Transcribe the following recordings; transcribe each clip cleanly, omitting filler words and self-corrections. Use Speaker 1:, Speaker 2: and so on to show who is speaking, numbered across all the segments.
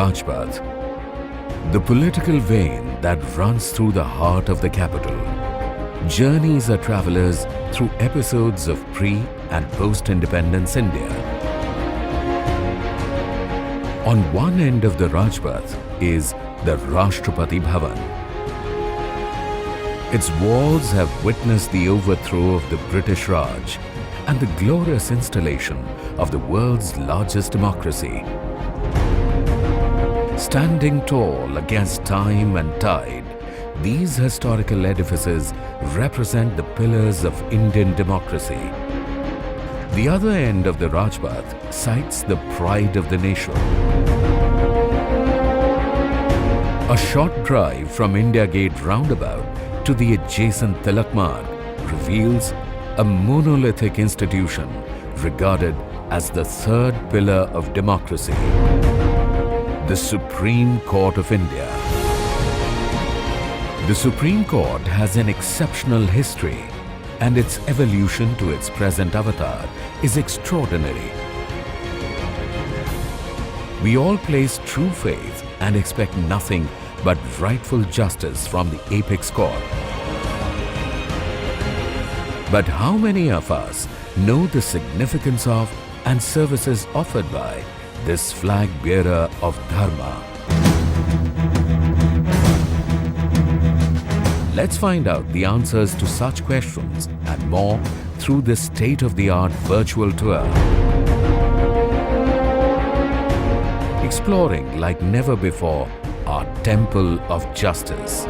Speaker 1: Rajpath, the political vein that runs through the heart of the capital, journeys our travelers through episodes of pre- and post-independence India. On one end of the Rajpath is the Rashtrapati Bhavan. Its walls have witnessed the overthrow of the British Raj and the glorious installation of the world's largest democracy. Standing tall against time and tide, these historical edifices represent the pillars of Indian democracy. The other end of the Rajpath sites the pride of the nation. A short drive from India Gate roundabout to the adjacent Tilak Marg reveals a monolithic institution regarded as the third pillar of democracy, the Supreme Court of India. The Supreme Court has an exceptional history, and its evolution to its present avatar is extraordinary. We all place true faith and expect nothing but rightful justice from the apex court. But how many of us know the significance of and services offered by this flag bearer of Dharma? Let's find out the answers to such questions and more through this state-of-the-art virtual tour. Exploring like never before our Temple of Justice.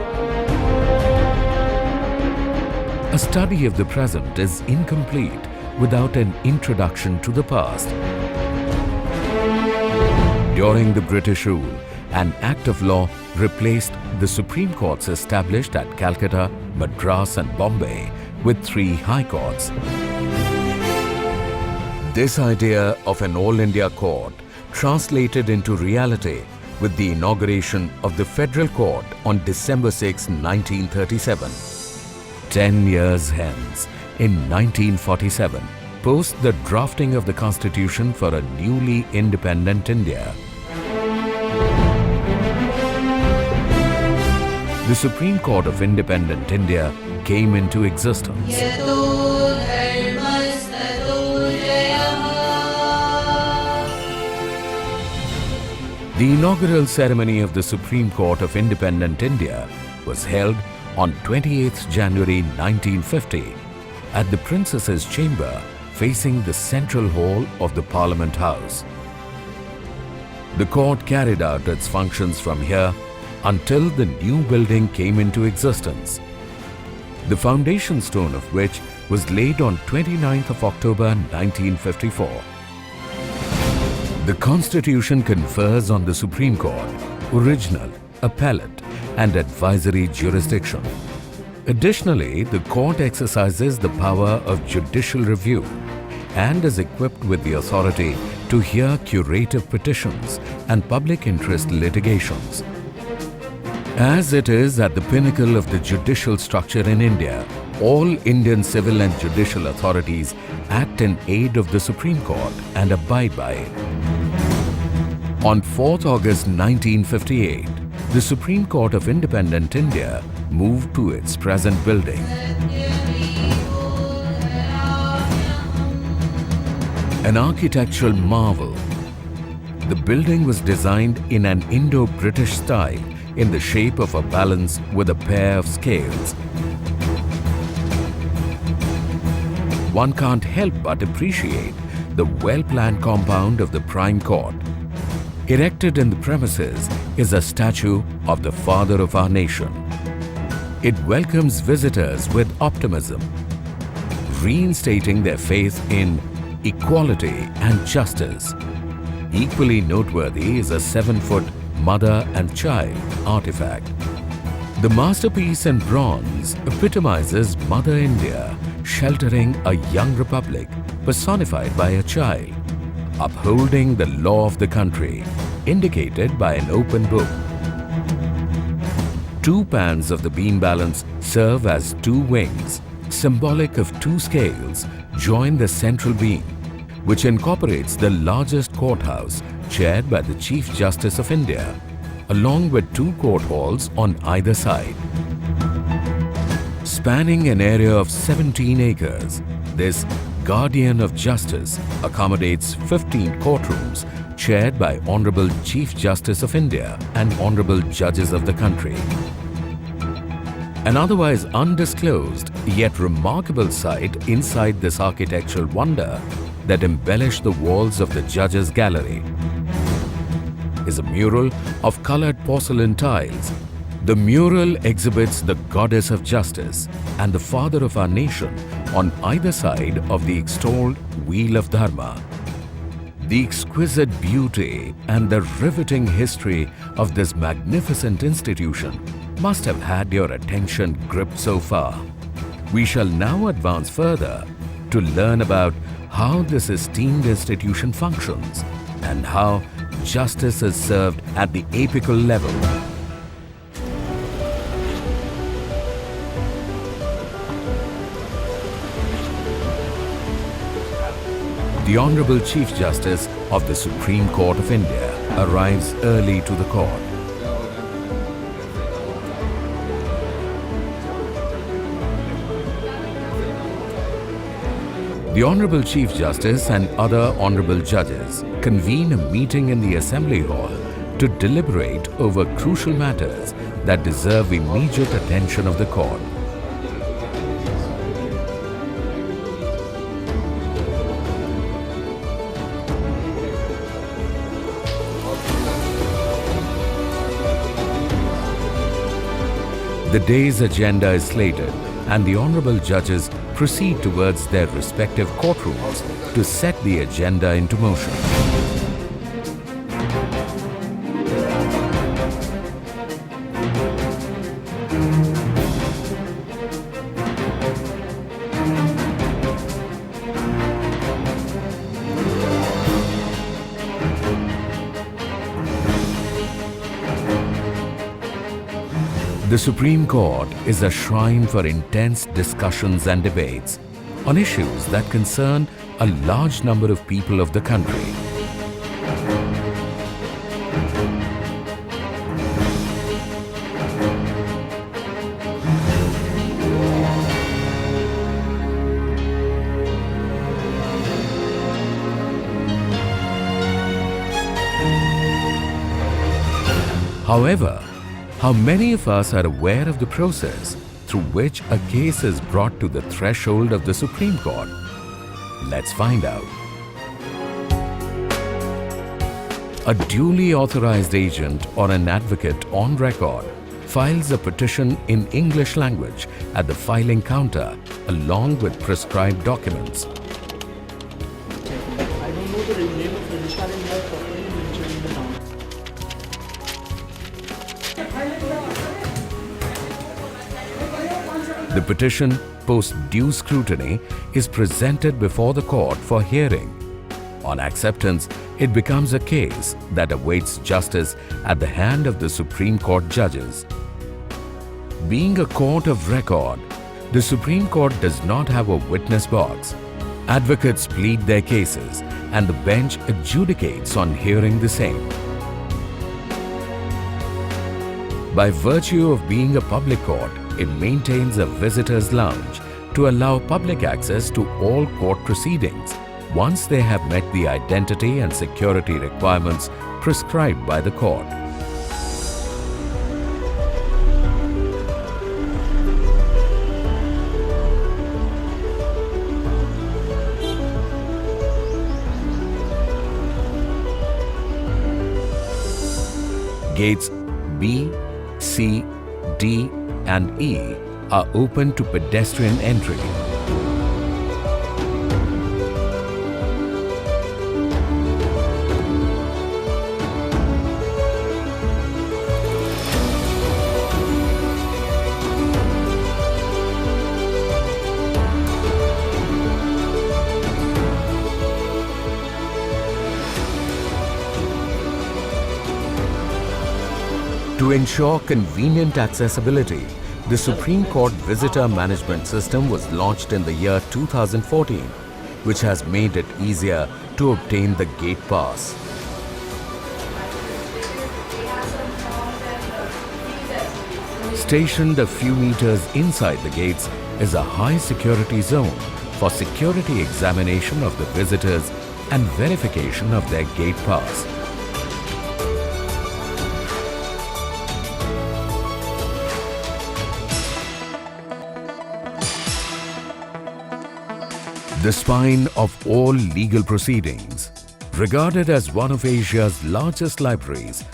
Speaker 1: A study of the present is incomplete without an introduction to the past. During the British rule, an Act of Law replaced the Supreme Courts established at Calcutta, Madras and Bombay with 3 High Courts. This idea of an All India Court translated into reality with the inauguration of the Federal Court on December 6, 1937. 10 years hence, in 1947, post the drafting of the Constitution for a newly independent India, the Supreme Court of Independent India came into existence. The inaugural ceremony of the Supreme Court of Independent India was held on 28th January 1950 at the Princess's Chamber facing the central hall of the Parliament House. The court carried out its functions from here until the new building came into existence, the foundation stone of which was laid on 29th of October 1954. The Constitution confers on the Supreme Court original, appellate and advisory jurisdiction. Additionally, the court exercises the power of judicial review and is equipped with the authority to hear curative petitions and public interest litigations. As it is at the pinnacle of the judicial structure in India, all Indian civil and judicial authorities act in aid of the Supreme Court and abide by it. On 4th August 1958, the Supreme Court of Independent India moved to its present building. An architectural marvel, the building was designed in an Indo-British style in the shape of a balance with a pair of scales. One can't help but appreciate the well-planned compound of the Prime Court. Erected in the premises is a statue of the father of our nation. It welcomes visitors with optimism, reinstating their faith in equality and justice. Equally noteworthy is a 7-foot mother and child artifact. The masterpiece in bronze epitomizes Mother India sheltering a young republic personified by a child, upholding the law of the country, indicated by an open book. 2 pans of the beam balance serve as 2 wings, symbolic of 2 scales, join the central beam, which incorporates the largest courthouse chaired by the Chief Justice of India, along with 2 court halls on either side. Spanning an area of 17 acres, this Guardian of Justice accommodates 15 courtrooms chaired by Honorable Chief Justice of India and Honorable Judges of the country. An otherwise undisclosed yet remarkable sight inside this architectural wonder that embellished the walls of the Judges' Gallery is a mural of colored porcelain tiles. The mural exhibits the Goddess of Justice and the Father of our nation on either side of the extolled Wheel of Dharma. The exquisite beauty and the riveting history of this magnificent institution must have had your attention gripped so far. We shall now advance further to learn about how this esteemed institution functions and how justice is served at the apical level. The Honorable Chief Justice of the Supreme Court of India arrives early to the court. The Honorable Chief Justice and other Honorable Judges convene a meeting in the Assembly Hall to deliberate over crucial matters that deserve immediate attention of the court. The day's agenda is slated, and the Honorable Judges proceed towards their respective courtrooms to set the agenda into motion. The Supreme Court is a shrine for intense discussions and debates on issues that concern a large number of people of the country. However, how many of us are aware of the process through which a case is brought to the threshold of the Supreme Court? Let's find out. A duly authorized agent or an advocate on record files a petition in English language at the filing counter along with prescribed documents.
Speaker 2: I don't know the name of registrar in the properly mentioned in the town.
Speaker 1: The petition, post due scrutiny, is presented before the court for hearing. On acceptance, it becomes a case that awaits justice at the hand of the Supreme Court judges. Being a court of record, the Supreme Court does not have a witness box. Advocates plead their cases and the bench adjudicates on hearing the same. By virtue of being a public court, it maintains a visitor's lounge to allow public access to all court proceedings once they have met the identity and security requirements prescribed by the court. Gates B, C, D, and E are open to pedestrian entry. To ensure convenient accessibility, the Supreme Court Visitor Management System was launched in the year 2014 which has made it easier to obtain the gate pass. Stationed a few meters inside the gates is a high security zone for security examination of the visitors and verification of their gate pass. The spine of all legal proceedings, regarded as one of Asia's largest libraries,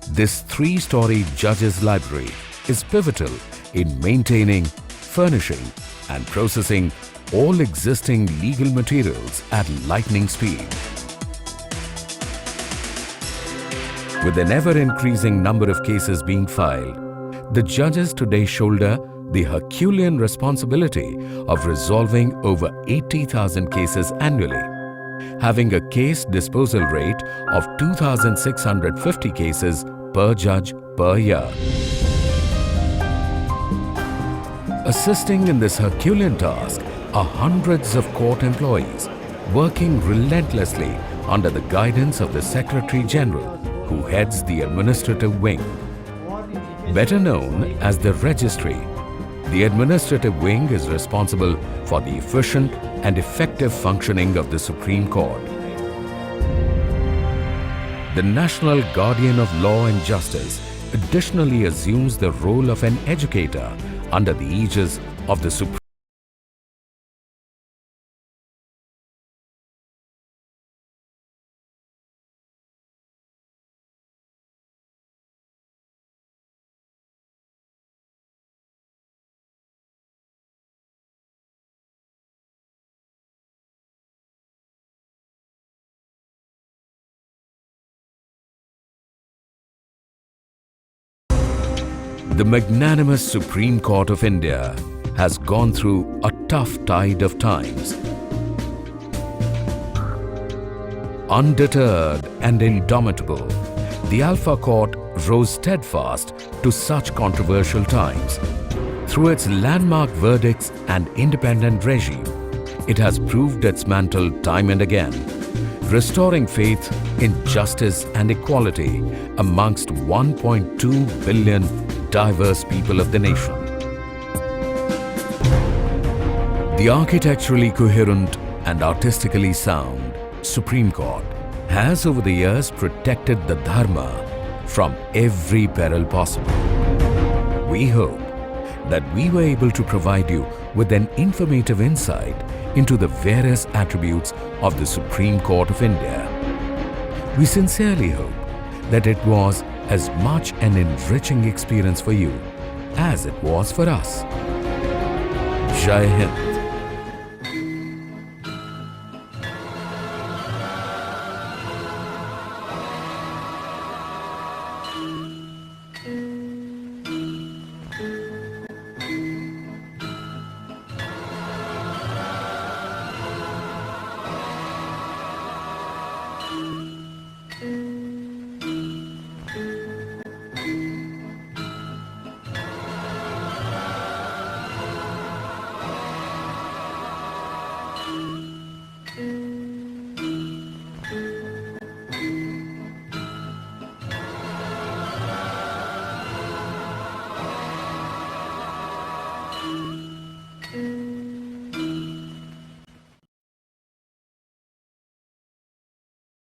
Speaker 1: this three-story judges' library is pivotal in maintaining, furnishing and processing all existing legal materials at lightning speed. With an ever-increasing number of cases being filed, the judges today shoulder the Herculean responsibility of resolving over 80,000 cases annually, having a case disposal rate of 2,650 cases per judge per year. Assisting in this Herculean task are hundreds of court employees working relentlessly under the guidance of the Secretary General, who heads the administrative wing. Better known as the Registry, the administrative wing is responsible for the efficient and effective functioning of the Supreme Court. The National Guardian of Law and Justice additionally assumes the role of an educator under the aegis of the Supreme. The magnanimous Supreme Court of India has gone through a tough tide of times. Undeterred and indomitable, the Alpha Court rose steadfast to such controversial times. Through its landmark verdicts and independent regime, it has proved its mantle time and again, restoring faith in justice and equality amongst 1.2 billion diverse people of the nation. The architecturally coherent and artistically sound Supreme Court has over the years protected the Dharma from every peril possible. We hope that we were able to provide you with an informative insight into the various attributes of the Supreme Court of India. We sincerely hope that it was as much an enriching experience for you as it was for us. Jai Hind.